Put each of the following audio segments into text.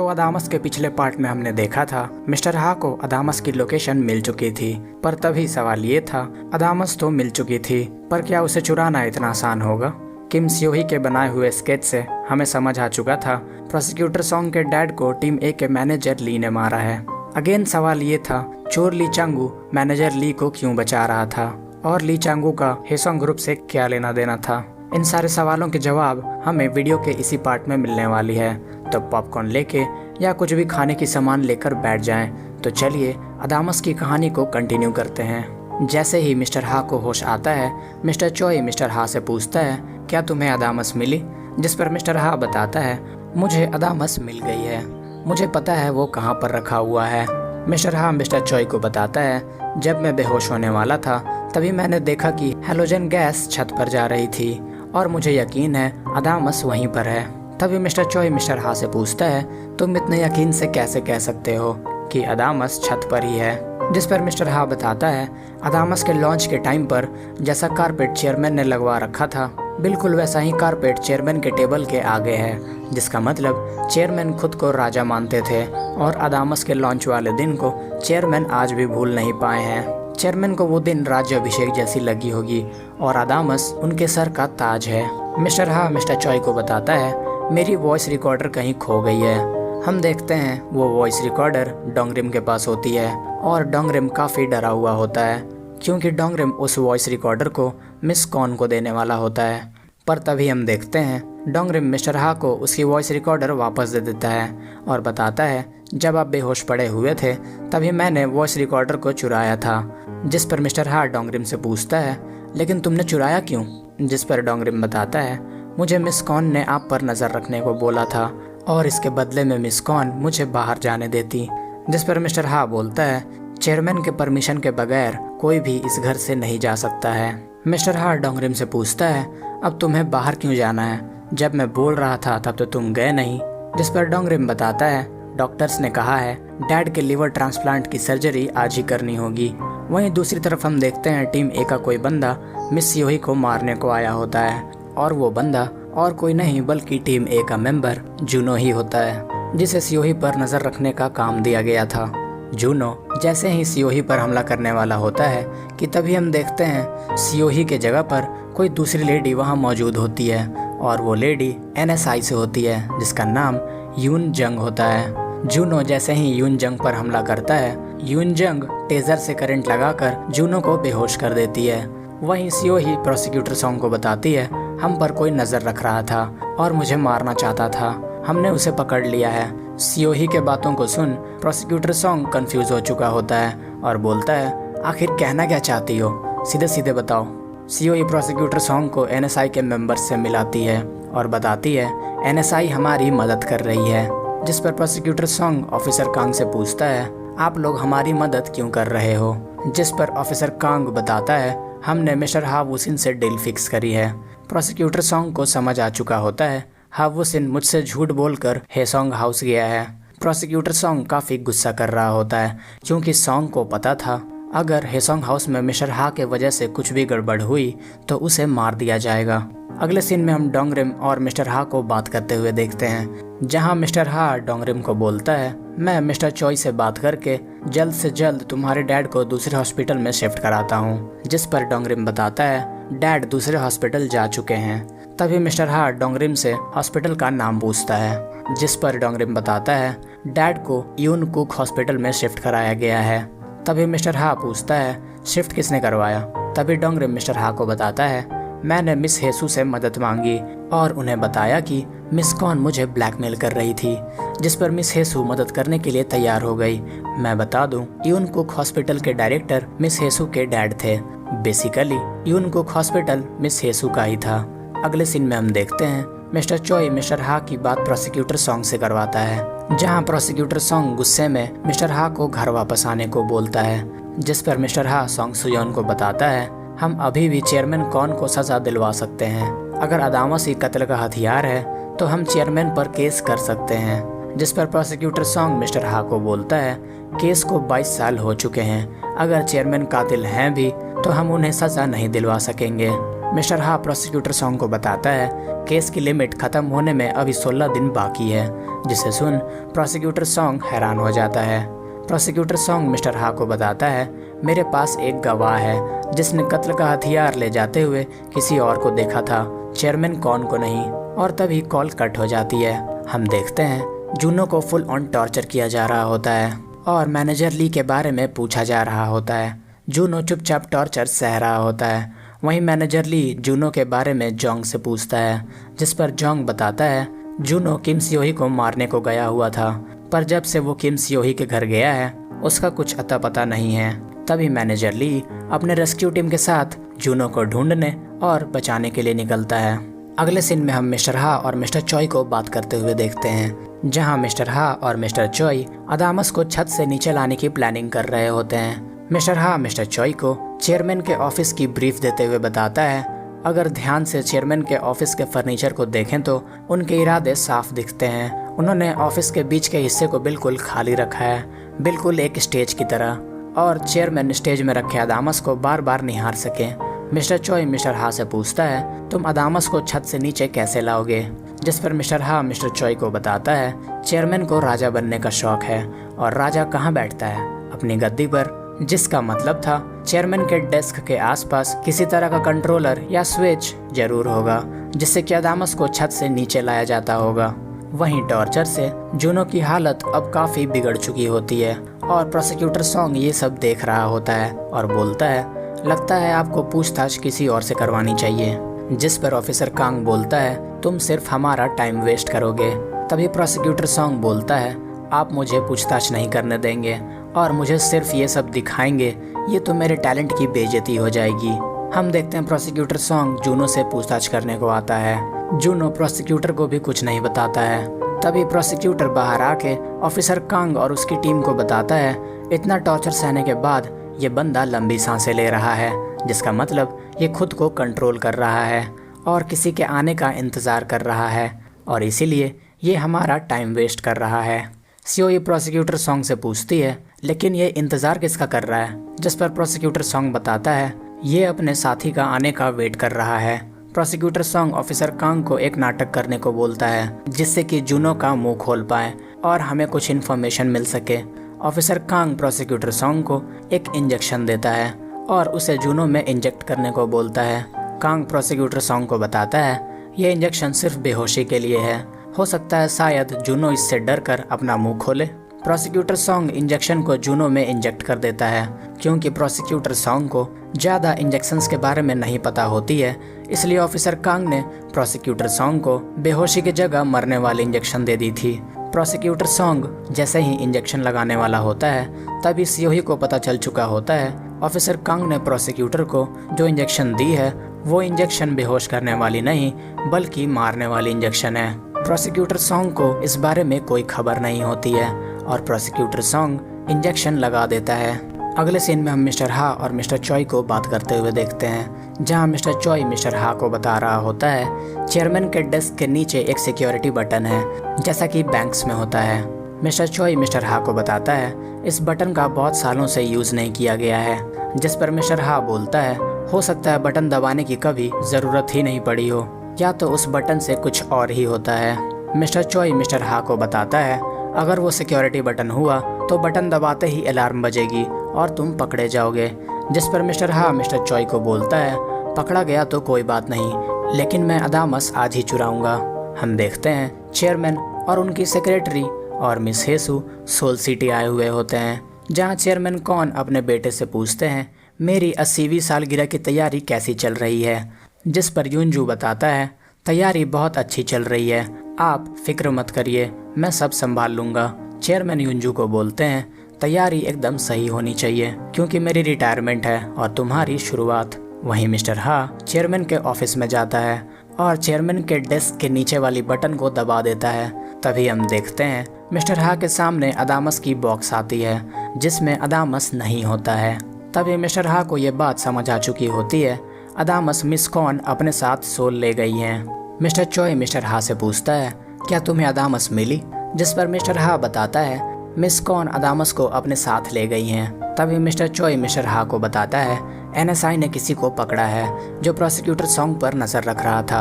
तो अदामस के पिछले पार्ट में हमने देखा था मिस्टर हा को अदामस की लोकेशन मिल चुकी थी, पर तभी सवाल ये था अदामस तो मिल चुकी थी, पर क्या उसे चुराना इतना आसान होगा। किम सियोही के बनाए हुए स्केच से हमें समझ आ चुका था प्रोसिक्यूटर सॉन्ग के डैड को टीम ए के मैनेजर ली ने मारा है। अगेन सवाल ये था चोर ली चांगू मैनेजर ली को क्यों बचा रहा था और ली चांगू का हेसोंग ग्रुप से क्या लेना देना था। इन सारे सवालों के जवाब हमें वीडियो के इसी पार्ट में मिलने वाली है, तो पॉपकॉर्न लेके या कुछ भी खाने की सामान लेकर बैठ जाएं। तो चलिए अदामस की कहानी को कंटिन्यू करते हैं। जैसे ही मिस्टर हा को होश आता है मिस्टर चोई मिस्टर हा से पूछता है क्या तुम्हें अदामस मिली, जिस पर मिस्टर हा बताता है मुझे अदामस मिल गई है, मुझे पता है वो कहाँ पर रखा हुआ है। मिस्टर हा मिस्टर चोई को बताता है जब मैं बेहोश होने वाला था तभी मैंने देखा कि हेलोजन गैस छत पर जा रही थी और मुझे यकीन है अदामस वहीं पर है। तभी मिस्टर चोई मिस्टर हा से पूछता है तुम इतने यकीन से कैसे कह सकते हो कि अदामस छत पर ही है, जिस पर मिस्टर हा बताता है अदामस के लॉन्च के टाइम पर जैसा कारपेट चेयरमैन ने लगवा रखा था बिल्कुल वैसा ही कारपेट चेयरमैन के टेबल के आगे है, जिसका मतलब चेयरमैन खुद को राजा मानते थे और अदामस के लॉन्च वाले दिन को चेयरमैन आज भी भूल नहीं पाए हैं। चेयरमैन को वो दिन राज्याभिषेक जैसी लगी होगी और अदामस उनके सर का ताज है। मिस्टर हा मिस्टर चोई को बताता है मेरी वॉइस रिकॉर्डर कहीं खो गई है। हम देखते हैं वो वॉइस रिकॉर्डर डोंगरिम के पास होती है और डोंगरिम काफ़ी डरा हुआ होता है क्योंकि डोंगरिम उस वॉइस रिकॉर्डर को मिस कॉन को देने वाला होता है। पर तभी हम देखते हैं डोंगरिम मिस्टर हा को उसकी वॉइस रिकॉर्डर वापस दे देता है और बताता है जब आप बेहोश पड़े हुए थे तभी मैंने वॉइस रिकॉर्डर को चुराया था, जिस पर मिस्टर हा डोंगरिम से पूछता है लेकिन तुमने चुराया क्यों, जिस पर डोंगरिम बताता है मुझे मिस कॉन ने आप पर नज़र रखने को बोला था और इसके बदले में मिस कॉन मुझे बाहर जाने देती, जिस पर मिस्टर हा बोलता है चेयरमैन के परमिशन के बगैर कोई भी इस घर से नहीं जा सकता है। मिस्टर हा डोंगरिम से पूछता है अब तुम्हें बाहर क्यों जाना है, जब मैं बोल रहा था तब तो तुम गए नहीं, जिस पर डोंगरिम बताता है डॉक्टर्स ने कहा है डैड के लिवर ट्रांसप्लांट की सर्जरी आज ही करनी होगी। वहीं दूसरी तरफ हम देखते हैं टीम ए का कोई बंदा मिस सियोही को मारने को आया होता है और वो बंदा और कोई नहीं बल्कि टीम ए का मेंबर जूनो ही होता है, जिसे सियोही पर नज़र रखने का काम दिया गया था। जूनो जैसे ही सियोही पर हमला करने वाला होता है कि तभी हम देखते हैं सियोही के जगह पर कोई दूसरी लेडी वहाँ मौजूद होती है और वो लेडी NSI से होती है जिसका नाम यून जंग होता है। जूनो जैसे ही यून जंग पर हमला करता है यून जंग टेजर से करंट लगाकर जूनो को बेहोश कर देती है। वहीं सियोही प्रोसिक्यूटर सॉन्ग को बताती है हम पर कोई नज़र रख रहा था और मुझे मारना चाहता था, हमने उसे पकड़ लिया है। सियोही के बातों को सुन प्रोसिक्यूटर सॉन्ग कंफ्यूज हो चुका होता है और बोलता है आखिर कहना क्या चाहती हो, सीधे सीधे बताओ। सियोही प्रोसिक्यूटर सॉन्ग को NSI के मेंबर्स से मिलाती है और बताती है NSI हमारी मदद कर रही है, जिस पर प्रोसिक्यूटर सॉन्ग ऑफिसर कांग से पूछता है आप लोग हमारी मदद क्यों कर रहे हो, जिस पर ऑफिसर कांग बताता है हमने मिस्टर हावुसिन से डील फिक्स करी है। प्रोसिक्यूटर सॉन्ग को समझ आ चुका होता है हावुसिन मुझसे झूठ बोलकर हेसोंग हाउस गया है। प्रोसिक्यूटर सॉन्ग काफ़ी गुस्सा कर रहा होता है क्योंकि सॉन्ग को पता था अगर हेसोंग हाउस में मिस्टर हा के वजह से कुछ भी गड़बड़ हुई तो उसे मार दिया जाएगा। अगले सीन में हम डोंगरिम और मिस्टर हा को बात करते हुए देखते हैं, जहां मिस्टर हा डोंगरिम को बोलता है मैं मिस्टर चोई से बात करके जल्द से जल्द तुम्हारे डैड को दूसरे हॉस्पिटल में शिफ्ट कराता हूं, जिस पर डोंगरिम बताता है डैड दूसरे हॉस्पिटल जा चुके हैं। तभी मिस्टर हा डोंगरिम से हॉस्पिटल का नाम पूछता है, जिस पर डोंगरिम बताता है डैड को यून कुक हॉस्पिटल में शिफ्ट कराया गया है। तभी मिस्टर हा पूछता है शिफ्ट किसने करवाया। तभी डोंगरिम मिस्टर हा को बताता है मैंने मिस हेसू से मदद मांगी और उन्हें बताया कि मिस कॉन मुझे ब्लैकमेल कर रही थी, जिस पर मिस हेसू मदद करने के लिए तैयार हो गई। मैं बता दूं यून कुक हॉस्पिटल के डायरेक्टर मिस हेसू के डैड थे। बेसिकली यून कुक हॉस्पिटल मिस हेसू का ही था। अगले सीन में हम देखते हैं मिस्टर चोई मिस्टर हा की बात प्रोसिक्यूटर सॉन्ग से करवाता है, जहां प्रोसिक्यूटर सॉन्ग गुस्से में मिस्टर हा को घर वापस आने को बोलता है, जिस पर मिस्टर हा सॉन्ग सुयोन को बताता है हम अभी भी चेयरमैन कॉन को सजा दिलवा सकते हैं। अगर अदामस ही कत्ल का हथियार है तो हम चेयरमैन पर केस कर सकते हैं, जिस पर प्रोसिक्यूटर सॉन्ग मिस्टर हा को बोलता है केस को 22 साल हो चुके हैं, अगर चेयरमैन कातिल हैं भी तो हम उन्हें सजा नहीं दिलवा सकेंगे। मिस्टर हा प्रोसिक्यूटर सॉन्ग को बताता है केस की लिमिट खत्म होने में अभी 16 दिन बाकी है, जिसे सुन प्रोसिक्यूटर सॉन्ग हैरान हो जाता है। प्रोसिक्यूटर सॉन्ग मिस्टर हा को बताता है मेरे पास एक गवाह है जिसने कत्ल का हथियार ले जाते हुए किसी और को देखा था, चेयरमैन कौन को नहीं। और तभी कॉल कट हो जाती है। हम देखते हैं जूनो को फुल ऑन टॉर्चर किया जा रहा होता है और मैनेजर ली के बारे में पूछा जा रहा होता है। जूनो चुपचाप टॉर्चर सह रहा होता है। वहीं मैनेजर ली जूनो के बारे में जोंग से पूछता है, जिस पर जोंग बताता है जूनो किम सियोही को मारने को गया हुआ था, पर जब से वो किम सियोही के घर गया है उसका कुछ अता पता नहीं है। तभी मैनेजर ली अपने रेस्क्यू टीम के साथ जूनो को ढूंढने और बचाने के लिए निकलता है। अगले सीन में हम मिस्टर हा और मिस्टर चॉय को बात करते हुए देखते हैं, जहां मिस्टर हा और मिस्टर चॉय अदामस को छत से नीचे लाने की प्लानिंग कर रहे होते हैं। मिस्टर हा मिस्टर चॉय को चेयरमैन के ऑफिस की ब्रीफ देते हुए बताता है अगर ध्यान से चेयरमैन के ऑफिस के फर्नीचर को देखें तो उनके इरादे साफ दिखते हैं। उन्होंने ऑफिस के बीच के हिस्से को बिल्कुल खाली रखा है, बिल्कुल एक स्टेज की तरह, और चेयरमैन स्टेज में रखे अदामस को बार बार निहार सके। मिस्टर चॉय मिस्टर हा से पूछता है तुम अदामस को छत से नीचे कैसे लाओगे, जिस पर मिस्टर हा मिस्टर चॉय को बताता है चेयरमैन को राजा बनने का शौक है और राजा कहाँ बैठता है, अपनी गद्दी पर, जिसका मतलब था चेयरमैन के डेस्क के आसपास किसी तरह का कंट्रोलर या स्विच जरूर होगा जिससे कि अदामस को छत से नीचे लाया जाता होगा। वहीं टॉर्चर से जूनो की हालत अब काफी बिगड़ चुकी होती है और प्रोसिक्यूटर सॉन्ग ये सब देख रहा होता है और बोलता है लगता है आपको पूछताछ किसी और से करवानी चाहिए, जिस पर ऑफिसर कांग बोलता है तुम सिर्फ हमारा टाइम वेस्ट करोगे। तभी प्रोसिक्यूटर सॉन्ग बोलता है आप मुझे पूछताछ नहीं करने देंगे और मुझे सिर्फ ये सब दिखाएंगे, ये तो मेरे टैलेंट की बेइज्जती हो जाएगी। हम देखते हैं प्रोसिक्यूटर सॉन्ग जूनो से पूछताछ करने को आता है। जूनो प्रोसिक्यूटर को भी कुछ नहीं बताता है। तभी प्रोसिक्यूटर बाहर आके ऑफिसर कांग और उसकी टीम को बताता है इतना टॉर्चर सहने के बाद ये बंदा लंबी सांसें ले रहा है, जिसका मतलब ये खुद को कंट्रोल कर रहा है और किसी के आने का इंतज़ार कर रहा है और इसीलिए ये हमारा टाइम वेस्ट कर रहा है। सियोही प्रोसिक्यूटर सॉन्ग से पूछती है लेकिन ये इंतज़ार किसका कर रहा है, जिस पर प्रोसिक्यूटर सॉन्ग बताता है ये अपने साथी का आने का वेट कर रहा है। प्रोसिक्यूटर सॉन्ग ऑफिसर कांग को एक नाटक करने को बोलता है जिससे कि जूनो का मुंह खोल पाए और हमें कुछ इन्फॉर्मेशन मिल सके। ऑफिसर कांग प्रोसिक्यूटर सॉन्ग को एक इंजेक्शन देता है और उसे जूनो में इंजेक्ट करने को बोलता है। कांग प्रोसिक्यूटर सॉन्ग को बताता है ये इंजेक्शन सिर्फ बेहोशी के लिए है, हो सकता है शायद जूनो इससे डर कर अपना मुंह खोले। प्रोसिक्यूटर सॉन्ग इंजेक्शन को जूनो में इंजेक्ट कर देता है क्योंकि प्रोसिक्यूटर सॉन्ग को ज़्यादा इंजेक्शंस के बारे में नहीं पता होती है, इसलिए ऑफिसर कांग ने प्रोसिक्यूटर सॉन्ग को बेहोशी की जगह मरने वाली इंजेक्शन दे दी थी। प्रोसिक्यूटर सॉन्ग जैसे ही इंजेक्शन लगाने वाला होता है तभी सियोही को पता चल चुका होता है ऑफिसर कांग ने प्रोसिक्यूटर को जो इंजेक्शन दी है वो इंजेक्शन बेहोश करने वाली नहीं बल्कि मारने वाली इंजेक्शन है। प्रोसिक्यूटर सॉन्ग को इस बारे में कोई खबर नहीं होती है और प्रोसिक्यूटर सॉन्ग इंजेक्शन लगा देता है। अगले सीन में हम मिस्टर हा और मिस्टर चॉय को बात करते हुए देखते हैं, जहां मिस्टर चॉय मिस्टर हा को बता रहा होता है चेयरमैन के डेस्क के नीचे एक सिक्योरिटी बटन है जैसा कि बैंक्स में होता है। मिस्टर चॉय मिस्टर हा को बताता है इस बटन का बहुत सालों से यूज़ नहीं किया गया है, जिस पर मिस्टर हा बोलता है हो सकता है बटन दबाने की कभी ज़रूरत ही नहीं पड़ी हो या तो उस बटन से कुछ और ही होता है। मिस्टर चॉय मिस्टर हा को बताता है अगर वो सिक्योरिटी बटन हुआ तो बटन दबाते ही अलार्म बजेगी और तुम पकड़े जाओगे, जिस पर मिस्टर हा मिस्टर चॉय को बोलता है पकड़ा गया तो कोई बात नहीं, लेकिन मैं अदामस आज ही चुराऊंगा। हम देखते हैं चेयरमैन और उनकी सेक्रेटरी और मिस हेसु सोल सिटी आए हुए होते हैं, जहां चेयरमैन कॉन अपने बेटे से पूछते हैं मेरी 80वीं सालगिरह की तैयारी कैसी चल रही है, जिस पर युनजू बताता है तैयारी बहुत अच्छी चल रही है, आप फिक्र मत करिए मैं सब संभाल लूँगा। चेयरमैन युनजू को बोलते हैं तैयारी एकदम सही होनी चाहिए क्योंकि मेरी रिटायरमेंट है और तुम्हारी शुरुआत। वहीं मिस्टर हा चेयरमैन के ऑफिस में जाता है और चेयरमैन के डेस्क के नीचे वाली बटन को दबा देता है। तभी हम देखते हैं मिस्टर हा के सामने अदामस की बॉक्स आती है जिसमें अदामस नहीं होता है। तभी मिस्टर हा को ये बात समझ आ चुकी होती है अदामस मिस कॉन अपने साथ सोल ले गई हैं। मिस्टर चॉय मिस्टर हा से पूछता है क्या तुम्हें अदामस मिली, जिस पर मिस्टर हा बताता है मिस कॉन अदामस को अपने साथ ले गई हैं। तभी मिस्टर चोई मिस्टर हा को बताता है एनएसआई ने किसी को पकड़ा है जो प्रोसिक्यूटर सॉन्ग पर नजर रख रहा था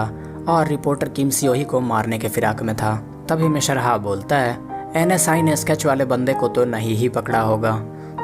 और रिपोर्टर किम सियोही को मारने के फिराक में था। तभी मिस्टर हा बोलता है एनएसआई ने स्केच वाले बंदे को तो नहीं ही पकड़ा होगा,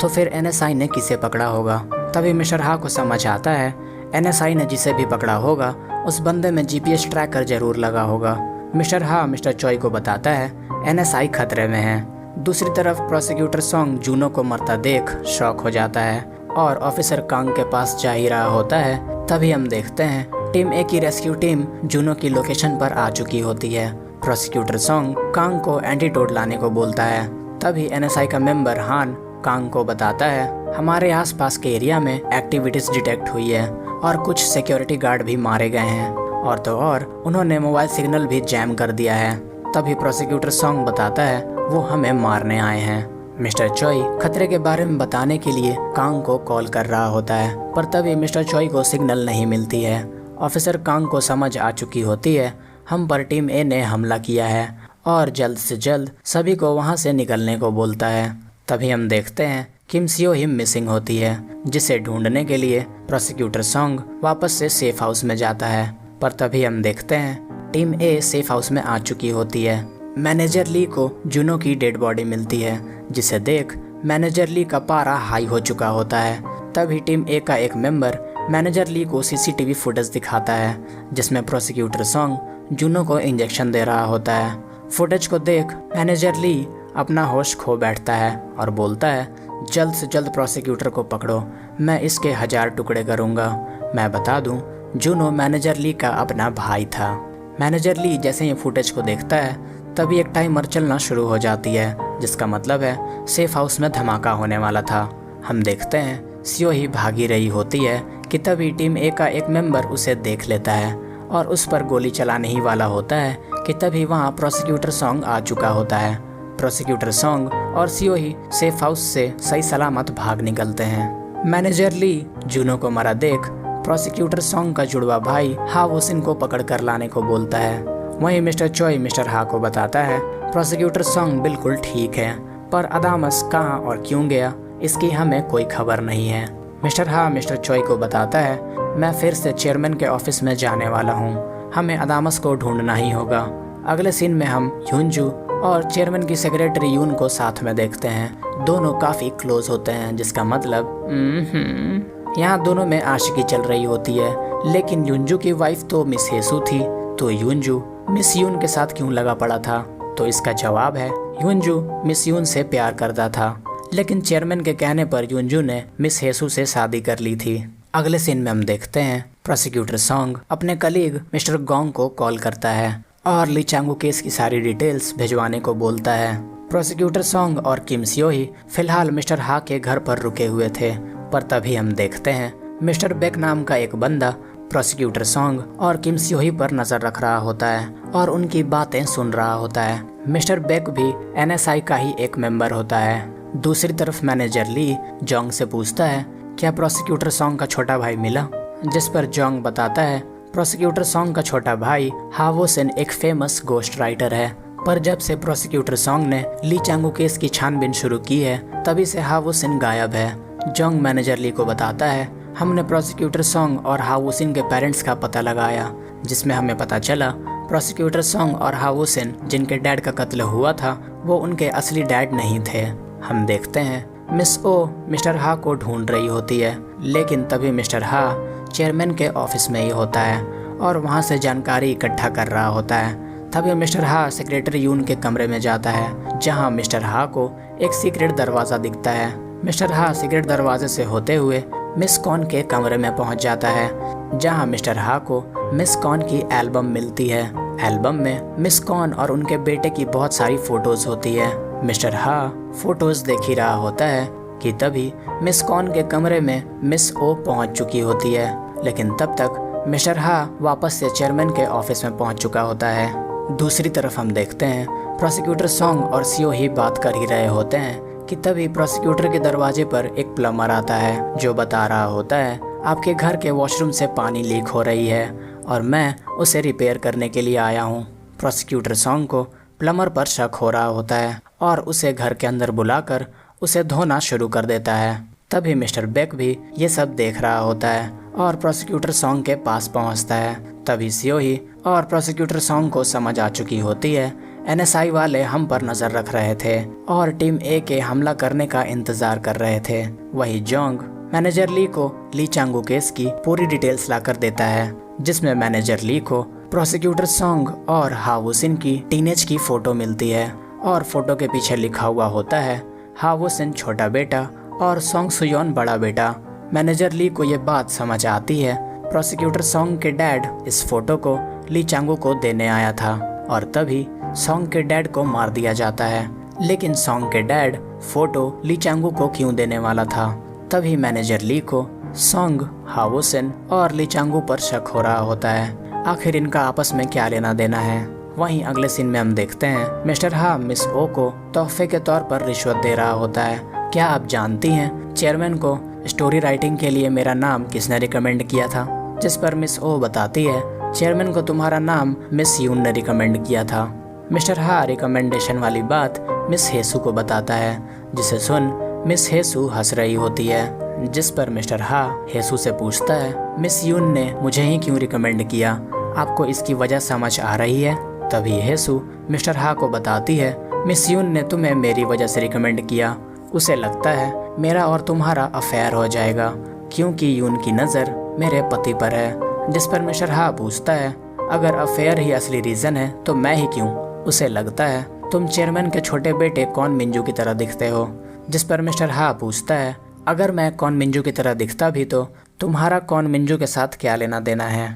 तो फिर एनएसआई ने किसे पकड़ा होगा। तभी मिस्टर हा को समझ आता है एनएसआई ने जिसे भी पकड़ा होगा उस बंदे में जीपीएस ट्रैकर जरूर लगा होगा। मिस्टर हा मिस्टर चोई को बताता है एनएसआई खतरे में है। दूसरी तरफ प्रोसिक्यूटर सॉन्ग जूनो को मरता देख शॉक हो जाता है और ऑफिसर कांग के पास जा ही रहा होता है। तभी हम देखते हैं टीम ए की रेस्क्यू टीम जूनो की लोकेशन पर आ चुकी होती है। प्रोसिक्यूटर सॉन्ग कांग को एंटीडोट लाने को बोलता है। तभी एनएसआई का मेंबर हान कांग को बताता है हमारे आसपास के एरिया में एक्टिविटीज डिटेक्ट हुई है और कुछ सिक्योरिटी गार्ड भी मारे गए हैं और तो और उन्होंने मोबाइल सिग्नल भी जैम कर दिया है। तभी प्रोसिक्यूटर सॉन्ग बताता है वो हमें मारने आए हैं। मिस्टर चोई खतरे के बारे में बताने के लिए कांग को कॉल कर रहा होता है, पर तभी मिस्टर चोई को सिग्नल नहीं मिलती है। ऑफिसर कांग को समझ आ चुकी होती है हम पर टीम ए ने हमला किया है और जल्द से जल्द सभी को वहां से निकलने को बोलता है। तभी हम देखते हैं किम सियोही मिसिंग होती है, जिसे ढूंढने के लिए प्रोसिक्यूटर सॉन्ग वापस से सेफ हाउस में जाता है। पर तभी हम देखते हैं टीम ए सेफ हाउस में आ चुकी होती है। मैनेजर ली को जूनो की डेड बॉडी मिलती है, जिसे देख मैनेजर ली का पारा हाई हो चुका होता है। तभी टीम ए का एक मेंबर मैनेजर ली को सीसीटीवी फुटेज दिखाता है जिसमें प्रोसिक्यूटर सॉन्ग जूनो को इंजेक्शन दे रहा होता है। फुटेज को देख मैनेजर ली अपना होश खो बैठता है और बोलता है जल्द से जल्द प्रोसिक्यूटर को पकड़ो, मैं इसके 1000 टुकड़े करूँगा। मैं बता दूं जूनो मैनेजर ली का अपना भाई था। मैनेजर ली जैसे ही फुटेज को देखता है तभी एक टाइमर चलना शुरू हो जाती है, जिसका मतलब है सेफ हाउस में धमाका होने वाला था। हम देखते हैं सियोही भागी रही होती है कि तभी टीम ए का एक मेंबर उसे देख लेता है और उस पर गोली चलाने ही वाला होता है कि तभी वहाँ प्रोसिक्यूटर सॉन्ग आ चुका होता है। प्रोसिक्यूटर सॉन्ग और सियोही सेफ हाउस से सही सलामत भाग निकलते हैं। मैनेजर ली जूनो को मरा देख प्रोसिक्यूटर सॉन्ग का जुड़वा भाई हावोसिन को पकड़ कर लाने को बोलता है। वहीं मिस्टर चोई मिस्टर हा को बताता है प्रोसिक्यूटर सॉन्ग बिल्कुल ठीक है, पर अदामस कहाँ और क्यों गया इसकी हमें कोई खबर नहीं है। मिस्टर हा मिस्टर चोई को बताता है मैं फिर से चेयरमैन के ऑफिस में जाने वाला हूँ, हमें अदामस को ढूंढना ही होगा। अगले सीन में हम यूनजू और चेयरमैन की सेक्रेटरी यून को साथ में देखते हैं। दोनों काफी क्लोज होते हैं, जिसका मतलब यहाँ दोनों में आशिकी चल रही होती है। लेकिन यूनजू की वाइफ तो मिस हेसू थी, तो यूनजू मिस यून के साथ क्यों लगा पड़ा था? तो इसका जवाब है यूनजू मिस यून से प्यार करता था, लेकिन चेयरमैन के कहने पर यूनजू ने मिस हेसू से शादी कर ली थी। अगले सीन में हम देखते हैं प्रोसिक्यूटर सॉन्ग अपने कलीग मिस्टर गोंग को कॉल करता है और ली चांगू केस की सारी डिटेल्स भिजवाने को बोलता है। प्रोसिक्यूटर सॉन्ग और किम सियोही फिलहाल मिस्टर हा के घर पर रुके हुए थे, पर तभी हम देखते हैं मिस्टर बेक नाम का एक बंदा प्रोसिक्यूटर सॉन्ग और किम सियोही पर नजर रख रहा होता है और उनकी बातें सुन रहा होता है। मिस्टर बेक भी एनएसआई का ही एक मेंबर होता है। दूसरी तरफ मैनेजर ली जोंग से पूछता है क्या प्रोसिक्यूटर सॉन्ग का छोटा भाई मिला, जिस पर जोंग बताता है प्रोसिक्यूटर सॉन्ग का छोटा भाई हावोसिन एक फेमस गोस्ट राइटर है, पर जब से प्रोसिक्यूटर सॉन्ग ने ली चांगू केस की छानबीन शुरू की है तभी से हावोसिन गायब है। जोंग मैनेजर ली को बताता है हमने प्रोसिक्यूटर सॉन्ग और हावोसिन के पेरेंट्स का पता लगाया, जिसमें हमें पता चला प्रोसिक्यूटर सॉन्ग और हावोसिन जिनके डैड का कत्ल हुआ था वो उनके असली डैड नहीं थे। हम देखते हैं मिस ओ मिस्टर हा को ढूंढ रही होती है, लेकिन तभी मिस्टर हा चेयरमैन के ऑफिस में ही होता है और वहाँ से जानकारी इकट्ठा कर रहा होता है। तभी मिस्टर हा सेक्रेटरी यून के कमरे में जाता है, जहाँ मिस्टर हा को एक सीक्रेट दरवाज़ा दिखता है। मिस्टर हा सीक्रेट दरवाजे से होते हुए मिस कॉन के कमरे में पहुंच जाता है, जहां मिस्टर हा को मिस कॉन की एल्बम मिलती है। एल्बम में मिस कॉन और उनके बेटे की बहुत सारी फोटोज होती है। मिस्टर हा फोटोज देख ही रहा होता है कि तभी मिस कॉन के कमरे में मिस ओ पहुंच चुकी होती है, लेकिन तब तक मिस्टर हा वापस से चेयरमैन के ऑफिस में पहुंच चुका होता है। दूसरी तरफ हम देखते हैं प्रोसिक्यूटर सॉन्ग और सियोही बात कर ही रहे होते हैं कि तभी प्रोसिक्यूटर के दरवाजे पर एक प्लम्बर आता है जो बता रहा होता है आपके घर के वॉशरूम से पानी लीक हो रही है और मैं उसे रिपेयर करने के लिए आया हूँ। प्रोसिक्यूटर सॉन्ग को प्लम्बर पर शक हो रहा होता है और उसे घर के अंदर बुलाकर उसे धोना शुरू कर देता है। तभी मिस्टर बेक भी ये सब देख रहा होता है और प्रोसिक्यूटर सॉन्ग के पास पहुंचता है। तभी सियोही और प्रोसिक्यूटर सॉन्ग को समझ आ चुकी होती है NSI वाले हम पर नजर रख रहे थे और टीम ए के हमला करने का इंतजार कर रहे थे। वही जोंग मैनेजर ली को ली चांगू केस की पूरी डिटेल्स लाकर देता है, जिसमें मैनेजर ली को प्रोसिक्यूटर सॉन्ग और हावुसिन की टीनेज की फोटो मिलती है और फोटो के पीछे लिखा हुआ होता है हावुसिन छोटा बेटा और सॉन्ग सुयोन बड़ा बेटा। मैनेजर ली को ये बात समझ आती है प्रोसिक्यूटर सॉन्ग के डैड इस फोटो को ली चांगू को देने आया था और तभी सॉन्ग के डैड को मार दिया जाता है। लेकिन सॉन्ग के डैड फोटो ली चांगू को क्यों देने वाला था? तभी मैनेजर ली को सॉन्ग, हावुसिन और ली चांगू पर शक हो रहा होता है। आखिर इनका आपस में क्या लेना देना है? वहीं अगले सीन में हम देखते हैं मिस्टर हा मिस ओ को तोहफे के तौर पर रिश्वत दे रहा होता है। क्या आप जानती हैं चेयरमैन को स्टोरी राइटिंग के लिए मेरा नाम किसने रिकमेंड किया था? जिस पर मिस ओ बताती है चेयरमैन को तुम्हारा नाम मिस यून ने रिकमेंड किया था। मिस्टर हा रिकमेंडेशन वाली बात मिस हेसू को बताता है, जिसे सुन मिस हेसू हंस रही होती है। जिस पर मिस्टर हा हेसू से पूछता है मिस यून ने मुझे ही क्यों रिकमेंड किया, आपको इसकी वजह समझ आ रही है? तभी हेसू मिस्टर हा को बताती है मिस यून ने तुम्हें मेरी वजह से रिकमेंड किया, उसे लगता है मेरा और तुम्हारा अफेयर हो जाएगा क्योंकि यून की नज़र मेरे पति पर है। जिस पर मिस्टर हा पूछता है अगर अफेयर ही असली रीज़न है तो मैं ही क्यों? उसे लगता है तुम चेयरमैन के छोटे बेटे कौन मिंजू की तरह दिखते हो। जिस पर मिस्टर हा पूछता है अगर मैं कौन मिंजू की तरह दिखता भी तो तुम्हारा कौन मिंजू के साथ क्या लेना देना है?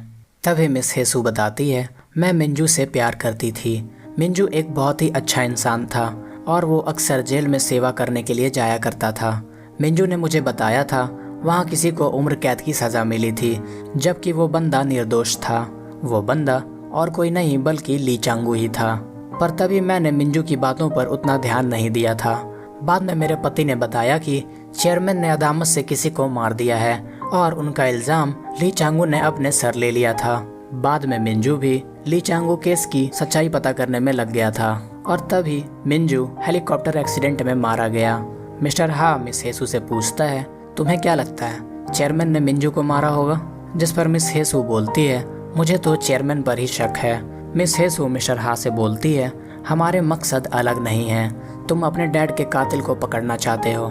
तभी मिस हेसू बताती है मैं मिंजू से प्यार करती थी। मिंजू एक बहुत ही अच्छा इंसान था और वो अक्सर जेल में सेवा करने के लिए जाया करता था। मिंजू ने मुझे बताया था वहाँ किसी को उम्र कैद की सज़ा मिली थी जबकि वो बंदा निर्दोष था। वो बंदा और कोई नहीं बल्कि ली चांगू ही था। पर तभी मैंने मिंजू की बातों पर उतना ध्यान नहीं दिया था। बाद में मेरे पति ने बताया कि चेयरमैन ने अदामस से किसी को मार दिया है और उनका इल्ज़ाम ली चांगू ने अपने सर ले लिया था। बाद में मिंजू भी ली चांगू केस की सच्चाई पता करने में लग गया था और तभी मिंजू हेलीकॉप्टर एक्सीडेंट में मारा गया। मिस्टर हा मिस हेसू से पूछता है तुम्हें क्या लगता है चेयरमैन ने मिंजू को मारा होगा? जिस पर मिस हेसू बोलती है मुझे तो चेयरमैन पर ही शक है। मिस हेसू मिस्टर हा से बोलती है हमारे मकसद अलग नहीं हैं। तुम अपने डैड के कातिल को पकड़ना चाहते हो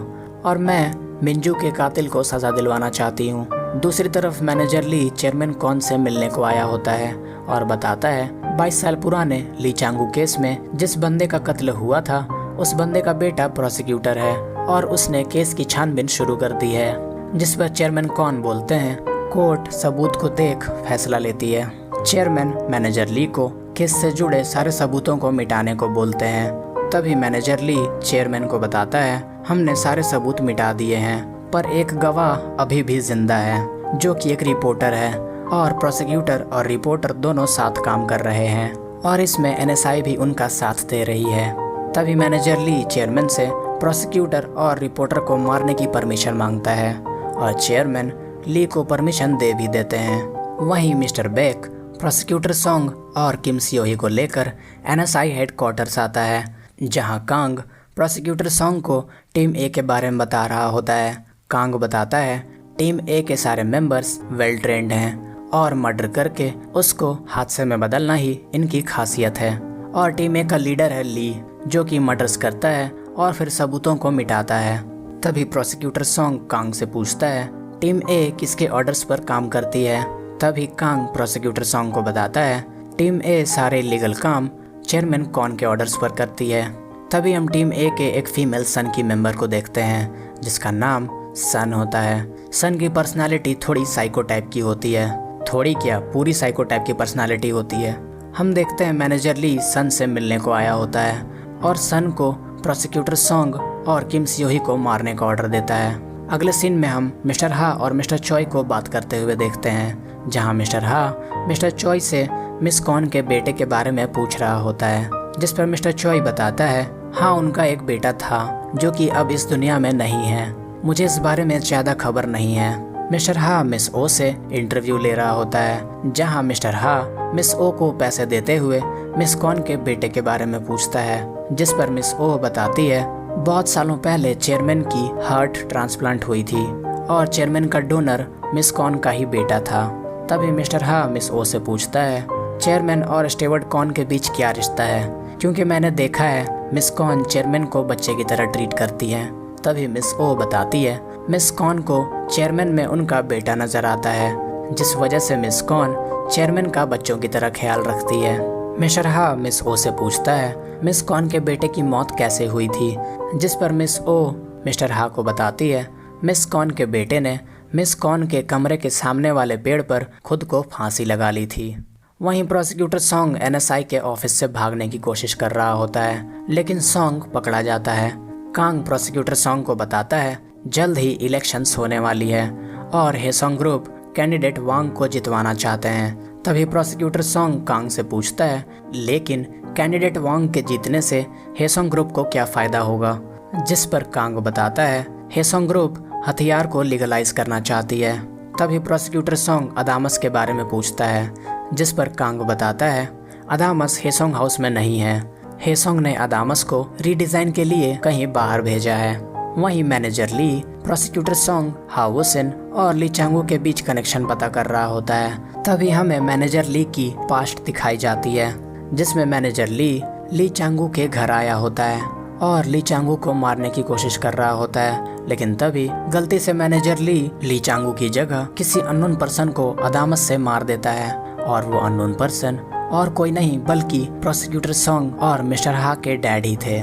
और मैं मिंजू के कातिल को सज़ा दिलवाना चाहती हूँ। दूसरी तरफ मैनेजर ली चेयरमैन कौन से मिलने को आया होता है और बताता है 22 साल पुराने ली चांगू केस में जिस बंदे का कत्ल हुआ था उस बंदे का बेटा प्रोसिक्यूटर है और उसने केस की छानबीन शुरू कर दी है। जिस पर चेयरमैन कौन बोलते हैं कोर्ट सबूत को देख फैसला लेती है। चेयरमैन मैनेजर ली को केस से जुड़े सारे सबूतों को मिटाने को बोलते हैं। तभी मैनेजर ली चेयरमैन को बताता है हमने सारे सबूत मिटा दिए हैं पर एक गवाह अभी भी जिंदा है जो कि एक रिपोर्टर है और प्रोसिक्यूटर और रिपोर्टर दोनों साथ काम कर रहे हैं और इसमें NSI भी उनका साथ दे रही है। तभी मैनेजर ली चेयरमैन से प्रोसिक्यूटर और रिपोर्टर को मारने की परमिशन मांगता है और चेयरमैन ली को परमिशन दे भी देते हैं। वहीं मिस्टर बेक प्रोसिक्यूटर सॉन्ग और किम सियोही को लेकर NSI हेडक्वार्टर्स आता है, जहां कांग प्रोसिक्यूटर सॉन्ग को टीम ए के बारे में बता रहा होता है। कांग बताता है टीम ए के सारे मेंबर्स वेल ट्रेंड हैं और मर्डर करके उसको हादसे में बदलना ही इनकी खासियत है और टीम ए का लीडर है ली जो कि मर्डर्स करता है और फिर सबूतों को मिटाता है। तभी प्रोसिक्यूटर सॉन्ग कांग से पूछता है टीम ए किसके ऑर्डर्स पर काम करती है? तभी कांग प्रोसिक्यूटर सॉन्ग को बताता है टीम ए सारे लीगल काम चेयरमैन कौन के ऑर्डर्स पर करती है। तभी हम टीम ए के एक फीमेल सन की मेंबर को देखते हैं जिसका नाम सन होता है। सन की पर्सनालिटी थोड़ी साइको टाइप की होती है, थोड़ी क्या पूरी साइको टाइप की पर्सनालिटी होती है। हम देखते हैं मैनेजर ली सन से मिलने को आया होता है और सन को प्रोसिक्यूटर सॉन्ग और किम सियोही को मारने का ऑर्डर देता है। अगले सीन में हम मिस्टर हा और मिस्टर चॉय को बात करते हुए देखते हैं, जहां मिस्टर हा मिस्टर चॉय से मिस कॉन के बेटे के बारे में पूछ रहा होता है। जिस पर मिस्टर चॉय बताता है हाँ उनका एक बेटा था जो कि अब इस दुनिया में नहीं है, मुझे इस बारे में ज़्यादा खबर नहीं है। मिस्टर हा मिस ओ से इंटरव्यू ले रहा होता है, जहां मिस्टर हा मिस ओ को पैसे देते हुए मिस कॉन के बेटे के बारे में पूछता है। जिस पर मिस ओ बताती है बहुत सालों पहले चेयरमैन की हार्ट ट्रांसप्लांट हुई थी और चेयरमैन का डोनर मिस कॉन का ही बेटा था। तभी मिस्टर हा मिस ओ से पूछता है चेयरमैन और स्टीवर्ट कॉन के बीच क्या रिश्ता है, क्योंकि मैंने देखा है मिस कॉन चेयरमैन को बच्चे की तरह ट्रीट करती है। तभी मिस ओ बताती है मिस कॉन को चेयरमैन में उनका बेटा नजर आता है, जिस वजह से मिस कॉन चेयरमैन का बच्चों की तरह ख्याल रखती है। मिस्टर हा मिस ओ से पूछता है मिस कॉन के बेटे की मौत कैसे हुई थी, जिस पर मिस ओ मिस्टर हा को बताती है मिस कॉन के बेटे ने मिस कॉन के कमरे के सामने वाले पेड़ पर खुद को फांसी लगा ली थी। वहीं प्रोसिक्यूटर सॉन्ग एनएसआई के ऑफिस से भागने की कोशिश कर रहा होता है, लेकिन सॉन्ग पकड़ा जाता है। कांग प्रोसिक्यूटर सॉन्ग को बताता है जल्द ही इलेक्शंस होने वाली है और हेसोंग ग्रुप कैंडिडेट वांग को जितवाना चाहते हैं। तभी प्रोसिक्यूटर सॉन्ग कांग से पूछता है लेकिन कैंडिडेट वांग के जीतने से हेसोंग ग्रुप को क्या फ़ायदा होगा, जिस पर कांग बताता है हेसोंग ग्रुप हथियार को लीगलाइज करना चाहती है। तभी प्रोसिक्यूटर सॉन्ग अदामस के बारे में पूछता है, जिस पर कांग बताता है अदामस हेसोंग हाउस में नहीं है, हेसोंग ने अदामस को रीडिज़ाइन के लिए कहीं बाहर भेजा है। वहीं मैनेजर ली प्रोसिक्यूटर सॉन्ग हाउसिन और ली चांगू के बीच कनेक्शन पता कर रहा होता है। तभी हमें मैनेजर ली की पास्ट दिखाई जाती है, जिसमें मैनेजर ली चांगू के घर आया होता है और ली चांगू को मारने की कोशिश कर रहा होता है, लेकिन तभी गलती से मैनेजर ली चांगू की जगह किसी अननोन पर्सन को अदामस से मार देता है और वो अननोन पर्सन और कोई नहीं बल्कि प्रोसिक्यूटर सॉन्ग और मिस्टर हा के डैड ही थे।